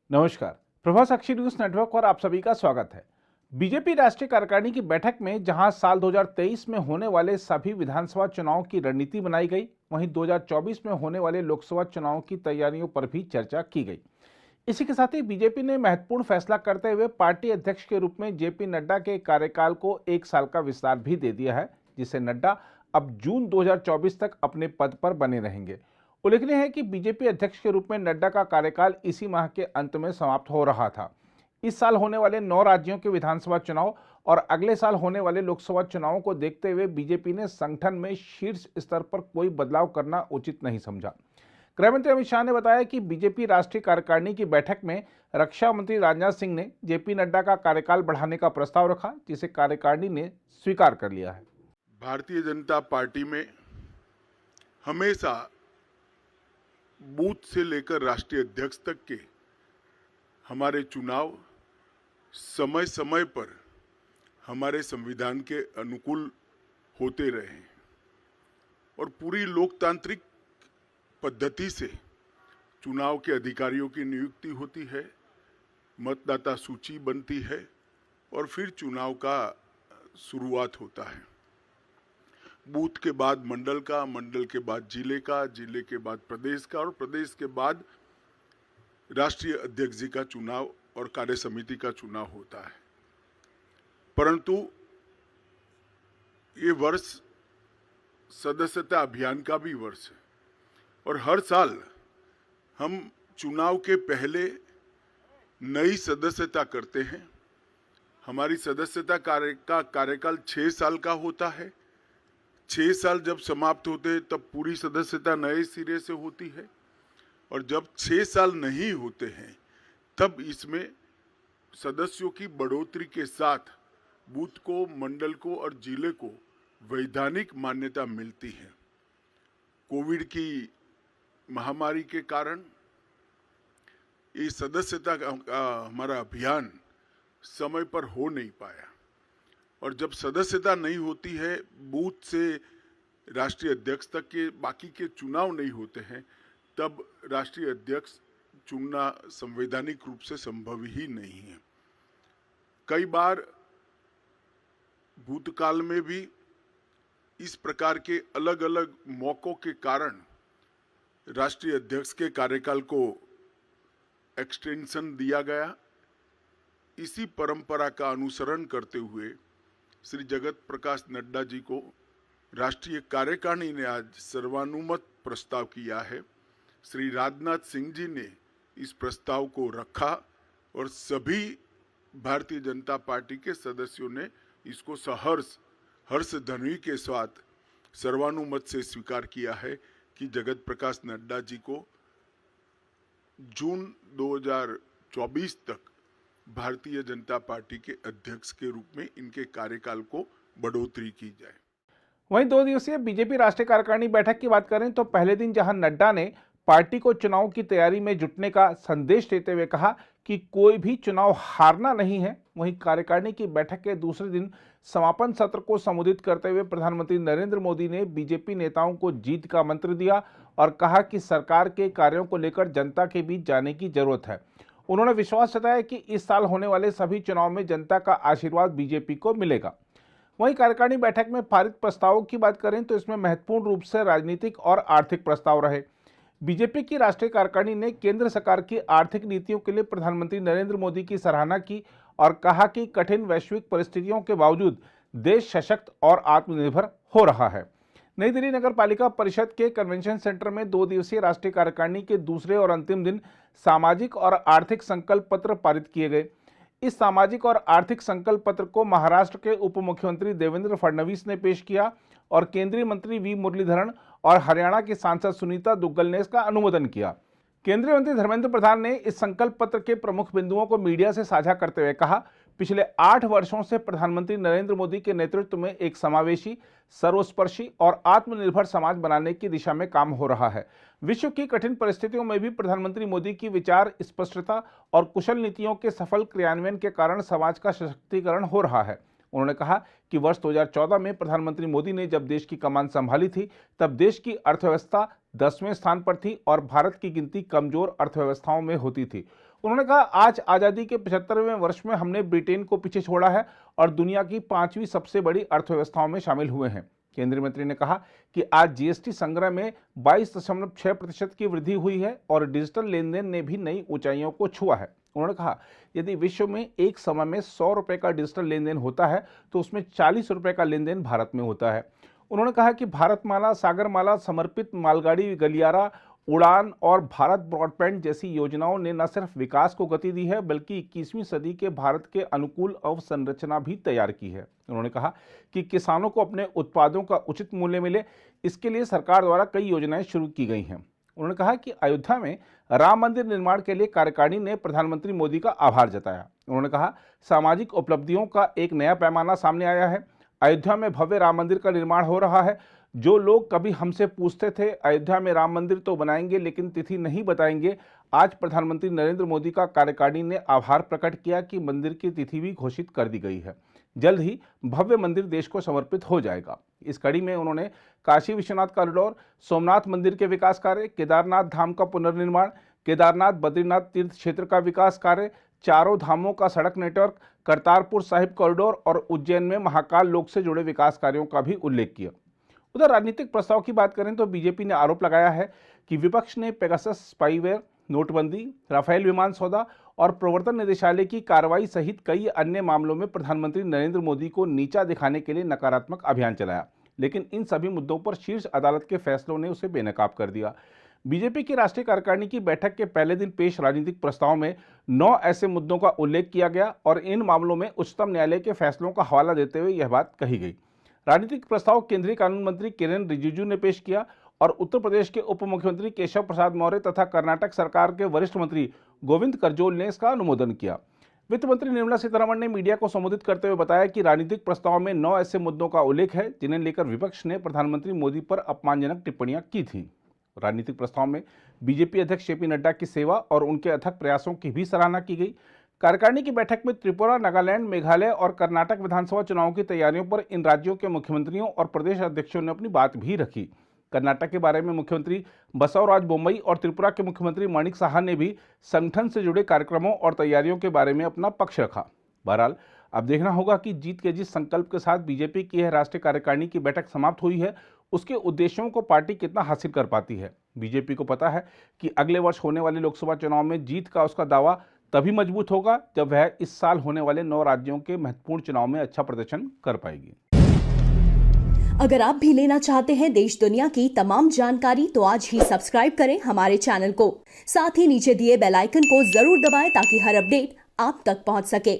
नमस्कार। प्रभा साक्षी news network पर आप सभी का स्वागत है। बीजेपी राष्ट्रीय कार्यकारिणी की बैठक में जहां साल 2023 में होने वाले सभी विधानसभा चुनाव की रणनीति बनाई गई, वहीं 2024 में होने वाले लोकसभा चुनाव की तैयारियों पर भी चर्चा की गई। इसी के साथ ही बीजेपी ने महत्वपूर्ण फैसला करते हुए पार्टी अध्यक्ष के रूप में जेपी नड्डा के कार्यकाल को 1 साल का विस्तार भी दे दिया है, जिससे नड्डा अब जून 2024 तक अपने पद पर बने रहेंगे। उल्लेखनीय है कि बीजेपी अध्यक्ष के रूप में नड्डा का कार्यकाल इसी माह के अंत में समाप्त हो रहा था। इस साल होने वाले 9 राज्यों के विधानसभा चुनाव और अगले साल होने वाले लोकसभा चुनावों को देखते हुए बीजेपी ने संगठन में शीर्ष स्तर पर कोई बदलाव करना उचित नहीं समझा। गृह मंत्री अमित शाह ने बताया कि बीजेपी राष्ट्रीय कार्यकारिणी की बैठक में रक्षा मंत्री राजनाथ सिंह ने जेपी नड्डा का कार्यकाल बढ़ाने का प्रस्ताव रखा, जिसे कार्यकारिणी ने स्वीकार कर लिया है। भारतीय जनता पार्टी में हमेशा बूथ से लेकर राष्ट्रीय अध्यक्ष तक के हमारे चुनाव समय समय पर हमारे संविधान के अनुकूल होते रहे हैं और पूरी लोकतांत्रिक पद्धति से चुनाव के अधिकारियों की नियुक्ति होती है, मतदाता सूची बनती है और फिर चुनाव का शुरुआत होता है। बूथ के बाद मंडल का, मंडल के बाद जिले का, जिले के बाद प्रदेश का और प्रदेश के बाद राष्ट्रीय अध्यक्ष जी का चुनाव और कार्य समिति का चुनाव होता है। परंतु ये वर्ष सदस्यता अभियान का भी वर्ष है और हर साल हम चुनाव के पहले नई सदस्यता करते हैं। हमारी सदस्यता कार्यकाल 6 साल का होता है। 6 साल जब समाप्त होते हैं तब पूरी सदस्यता नए सिरे से होती है और जब 6 साल नहीं होते हैं तब इसमें सदस्यों की बढ़ोतरी के साथ बूथ को, मंडल को और जिले को वैधानिक मान्यता मिलती है। कोविड की महामारी के कारण ये सदस्यता का हमारा अभियान समय पर हो नहीं पाया और जब सदस्यता नहीं होती है, बूथ से राष्ट्रीय अध्यक्ष तक के बाकी के चुनाव नहीं होते हैं, तब राष्ट्रीय अध्यक्ष चुनना संवैधानिक रूप से संभव ही नहीं है। कई बार भूतकाल में भी इस प्रकार के अलग अलग मौकों के कारण राष्ट्रीय अध्यक्ष के कार्यकाल को एक्सटेंशन दिया गया। इसी परंपरा का अनुसरण करते हुए श्री जगत प्रकाश नड्डा जी को राष्ट्रीय कार्यकारिणी ने आज सर्वानुमत प्रस्ताव किया है। श्री राजनाथ सिंह जी ने इस प्रस्ताव को रखा और सभी भारतीय जनता पार्टी के सदस्यों ने इसको सहर्ष हर्ष ध्वनि के साथ सर्वानुमत से स्वीकार किया है कि जगत प्रकाश नड्डा जी को जून 2024 तक भारतीय जनता पार्टी के अध्यक्ष के रूप में इनके कार्यकाल को बढ़ोतरी की जाए। वहीं 2 दिवसीय बीजेपी राष्ट्रीय कार्यकारिणी बैठक की बात करें तो पहले दिन जहां नड्डा ने पार्टी को चुनाव की तैयारी में जुटने का संदेश देते हुए कहा कि कोई भी चुनाव हारना नहीं है, वहीं कार्यकारिणी की बैठक के दूसरे दिन समापन सत्र को संबोधित करते हुए प्रधानमंत्री नरेंद्र मोदी ने बीजेपी नेताओं को जीत का मंत्र दिया और कहा कि सरकार के कार्यों को लेकर जनता के बीच जाने की जरूरत है। उन्होंने विश्वास जताया कि इस साल होने वाले सभी चुनाव में जनता का आशीर्वाद बीजेपी को मिलेगा। वहीं कार्यकारिणी बैठक में पारित प्रस्तावों की बात करें तो इसमें महत्वपूर्ण रूप से राजनीतिक और आर्थिक प्रस्ताव रहे। बीजेपी की राष्ट्रीय कार्यकारिणी ने केंद्र सरकार की आर्थिक नीतियों के लिए प्रधानमंत्री नरेंद्र मोदी की सराहना की और कहा कि कठिन वैश्विक परिस्थितियों के बावजूद देश सशक्त और आत्मनिर्भर हो रहा है। नई दिल्ली नगर पालिका परिषद के कन्वेंशन सेंटर में 2 दिवसीय राष्ट्रीय कार्यकारिणी के दूसरे और अंतिम दिन सामाजिक और आर्थिक संकल्प पत्र पारित किए गए। इस सामाजिक और आर्थिक संकल्प पत्र को महाराष्ट्र के उप मुख्यमंत्री देवेंद्र फडणवीस ने पेश किया और केंद्रीय मंत्री वी मुरलीधरन और हरियाणा की सांसद सुनीता दुग्गल ने इसका अनुमोदन किया। केंद्रीय मंत्री धर्मेंद्र प्रधान ने इस संकल्प पत्र के प्रमुख बिंदुओं को मीडिया से साझा करते हुए कहा, पिछले 8 वर्षों से प्रधानमंत्री नरेंद्र मोदी के नेतृत्व में एक समावेशी, सर्वस्पर्शी और आत्मनिर्भर समाज बनाने की दिशा में काम हो रहा है। विश्व की कठिन परिस्थितियों में भी प्रधानमंत्री मोदी की विचार स्पष्टता और कुशल नीतियों के सफल क्रियान्वयन के कारण समाज का सशक्तिकरण हो रहा है। उन्होंने कहा कि वर्ष 2014 में प्रधानमंत्री मोदी ने जब देश की कमान संभाली थी तब देश की अर्थव्यवस्था 10वें स्थान पर थी और भारत की गिनती कमजोर अर्थव्यवस्थाओं में होती थी। उन्होंने कहा आज आज़ादी के 75वें वर्ष में हमने ब्रिटेन को पीछे छोड़ा है और दुनिया की 5वीं सबसे बड़ी अर्थव्यवस्थाओं में शामिल हुए हैं। केंद्रीय मंत्री ने कहा कि आज जीएसटी संग्रह में 22.6% की वृद्धि हुई है और डिजिटल लेन देन ने भी नई ऊंचाइयों को छुआ है। उन्होंने कहा यदि विश्व में एक समय में 100 रुपए का डिजिटल लेन देन होता है तो उसमें 40 रुपए का लेन देन भारत में होता है। उन्होंने कहा कि भारतमाला, सागरमाला, समर्पित मालगाड़ी गलियारा, उड़ान और भारत ब्रॉडबैंड जैसी योजनाओं ने न सिर्फ विकास को गति दी है बल्कि 21वीं सदी के भारत के अनुकूल अवसंरचना भी तैयार की है। उन्होंने कहा कि किसानों को अपने उत्पादों का उचित मूल्य मिले, इसके लिए सरकार द्वारा कई योजनाएं शुरू की गई हैं। उन्होंने कहा कि अयोध्या में राम मंदिर निर्माण के लिए कार्यकारिणी ने प्रधानमंत्री मोदी का आभार जताया। उन्होंने कहा सामाजिक उपलब्धियों का एक नया पैमाना सामने आया है। अयोध्या में भव्य राम मंदिर का निर्माण हो रहा है। जो लोग कभी हमसे पूछते थे अयोध्या में राम मंदिर तो बनाएंगे लेकिन तिथि नहीं बताएंगे, आज प्रधानमंत्री नरेंद्र मोदी का कार्यकारिणी ने आभार प्रकट किया कि मंदिर की तिथि भी घोषित कर दी गई है। जल्द ही भव्य मंदिर देश को समर्पित हो जाएगा। इस कड़ी में उन्होंने काशी विश्वनाथ कॉरिडोर, सोमनाथ मंदिर के विकास कार्य, केदारनाथ धाम का पुनर्निर्माण, केदारनाथ बद्रीनाथ तीर्थ क्षेत्र का विकास कार्य, चारों धामों का सड़क नेटवर्क, करतारपुर साहिब कॉरिडोर और उज्जैन में महाकाल लोक से जुड़े विकास कार्यों का भी उल्लेख किया। उधर राजनीतिक प्रस्ताव की बात करें तो बीजेपी ने आरोप लगाया है कि विपक्ष ने पेगासस स्पाईवेयर, नोटबंदी, राफेल विमान सौदा और प्रवर्तन निदेशालय की कार्रवाई सहित कई अन्य मामलों में प्रधानमंत्री नरेंद्र मोदी को नीचा दिखाने के लिए नकारात्मक अभियान चलाया, लेकिन इन सभी मुद्दों पर शीर्ष अदालत के फैसलों ने उसे बेनकाब कर दिया। बीजेपी की राष्ट्रीय कार्यकारिणी की बैठक के पहले दिन पेश राजनीतिक प्रस्ताव में 9 ऐसे मुद्दों का उल्लेख किया गया और इन मामलों में उच्चतम न्यायालय के फैसलों का हवाला देते हुए यह बात कही गई। राजनीतिक प्रस्ताव केंद्रीय कानून मंत्री किरेन रिजिजू ने पेश किया और उत्तर प्रदेश के उप मुख्यमंत्री केशव प्रसाद मौर्य तथा कर्नाटक सरकार के वरिष्ठ मंत्री गोविंद करजोल ने इसका अनुमोदन किया। वित्त मंत्री निर्मला सीतारमण ने मीडिया को संबोधित करते हुए बताया कि राजनीतिक प्रस्ताव में 9 ऐसे मुद्दों का उल्लेख है जिन्हें लेकर विपक्ष ने प्रधानमंत्री मोदी पर अपमानजनक टिप्पणियां की थीं। राजनीतिक प्रस्ताव में बीजेपी अध्यक्ष जेपी नड्डा की सेवा और उनके अथक प्रयासों की भी सराहना की गई। कार्यकारिणी की बैठक में त्रिपुरा, नागालैंड, मेघालय और कर्नाटक विधानसभा चुनाव की तैयारियों पर इन राज्यों के मुख्यमंत्रियों और प्रदेश अध्यक्षों ने अपनी बात भी रखी। कर्नाटक के बारे में मुख्यमंत्री बसवराज बोम्मई और त्रिपुरा के मुख्यमंत्री माणिक साहा ने भी संगठन से जुड़े कार्यक्रमों और तैयारियों के बारे में अपना पक्ष रखा। बहरहाल अब देखना होगा कि जीत के जिस संकल्प के साथ बीजेपी की यह राष्ट्रीय कार्यकारिणी की बैठक समाप्त हुई है उसके उद्देश्यों को पार्टी कितना हासिल कर पाती है। बीजेपी को पता है कि अगले वर्ष होने वाले लोकसभा चुनाव में जीत का उसका दावा तभी मजबूत होगा जब वह इस साल होने वाले 9 राज्यों के महत्वपूर्ण चुनाव में अच्छा प्रदर्शन कर पाएगी। अगर आप भी लेना चाहते हैं देश दुनिया की तमाम जानकारी तो आज ही सब्सक्राइब करें हमारे चैनल को। साथ ही नीचे दिए बेल आइकन को जरूर दबाएं ताकि हर अपडेट आप तक पहुंच सके।